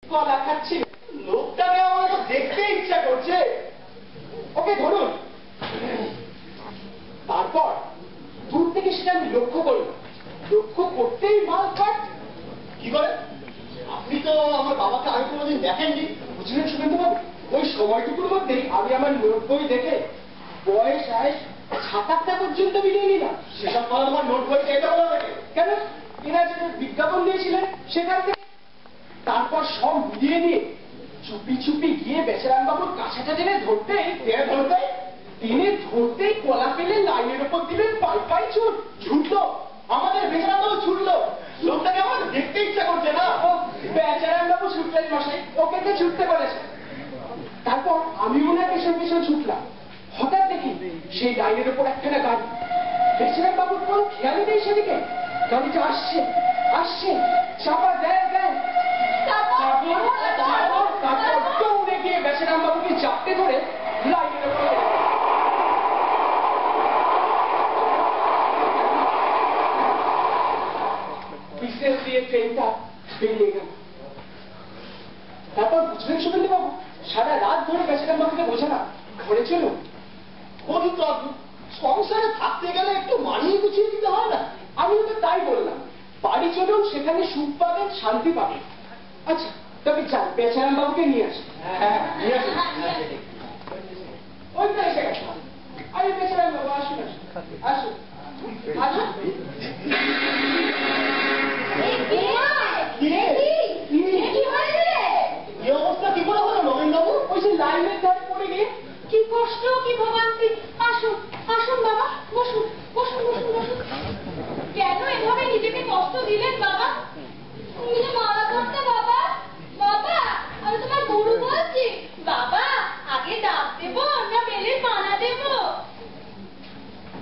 কলা খাচ্ছি, লোকটাকে আমার দেখতে ইচ্ছা করছে। ওকে ধরুন। তারপর দূর থেকে সেটা আমি লক্ষ্য করলাম। লক্ষ্য করতেই মাল কাট। কি করে? আপনি তো আমার বাবাকে আগে কোনোদিন দেখেননি। বুঝলেন সুখেন্দুবাবু, ওই সময়টুকুর মধ্যেই আমি আমার নোট বই দেখে বয়স আয় ৭-৮টা পর্যন্ত মিলিয়ে নিলাম। সেসব ফলে তোমার নোট বই চাইতে বলা কেন? এরা যেটা বিজ্ঞাপন দিয়েছিলেন সেখান থেকে। তারপর সব মিলিয়ে নিয়ে চুপি চুপি গিয়ে বেচারাম বাবুর কাছাটা টেনে ধরতেই কলা পেলে লাইনের উপর দিলেন পাই পাই ছুট। ছুটলো আমাদের বেচারাম বাবু, ছুটলো। লোকটাকে আমার দেখতে ইচ্ছা করছে না। বেচারাম বাবু ছুটলেন মশাই, ওকে তো ছুটতে বলেছে। তারপর আমি ওনার পেছন পেছন ছুটলাম। হঠাৎ দেখি সেই লাইনের উপর একখানা গাড়ি। বেচারাম বাবুর কোনো খেয়ালই নেই সেদিকে। গাড়িটা আসছে আসছে, চাপা দেয় দেয়। তারপর দৌড়ে গিয়ে বেচারাম বাবুকে চাপতে ধরে লাইনের উপর বিশেষ দিয়ে ট্রেনটা বেরিয়ে গেল। তারপর বুঝলেন সুখেন্দুবাবু, সারা রাত ধরে বেচারাম বাবুকে বোঝালাম ঘরে চলুন। বলুন তো, আপনি সংসারে থাকতে গেলে একটু মানিয়ে গুছিয়ে দিতে হয় না? আমি তো তাই বললাম, বাড়ি চলুন, সেখানে সুখ পাবেন, শান্তি পাবেন। আচ্ছা তবে চাল বেচারাম বাবুকে নিয়ে আসি। নিয়ে আসুন। ওই তো এসে গেছে। আরে বেচারাম বাবু আসুন আসুন আসুন। কি অবস্থা, কি করে হলো নবীন বাবু? ওই যে লাইনের ধারে পড়ে গিয়ে। কি কষ্ট, কি ভোগান্তি। আসুন আসুন বাবা, বসুন বসুন বসুন বসুন। কেন এভাবে নিজেকে কষ্ট দিলেন বাবা? তুমি যে মারা করতে বাবা। বাবা আমি তোমার গুরু বলছি। বাবা আগে ডাব দেবো না বেলের পানা দেবো?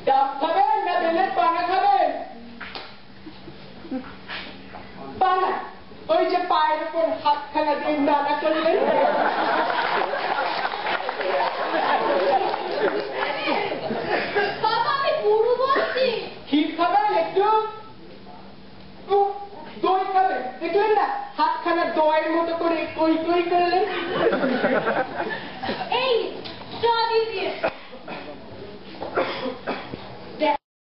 ডাব খাবেন না বেলের পানা খাবেন? পানা। ওই যে পায়ের উপর হাতখানা দিয়ে নানা করলেন। বাবা আমি গুরু বলছি। ক্ষীর খাবেন একটু? দই খাবেন? দেখলেন না হাতখানা দইয়ের মতো করে কই কই করলেন।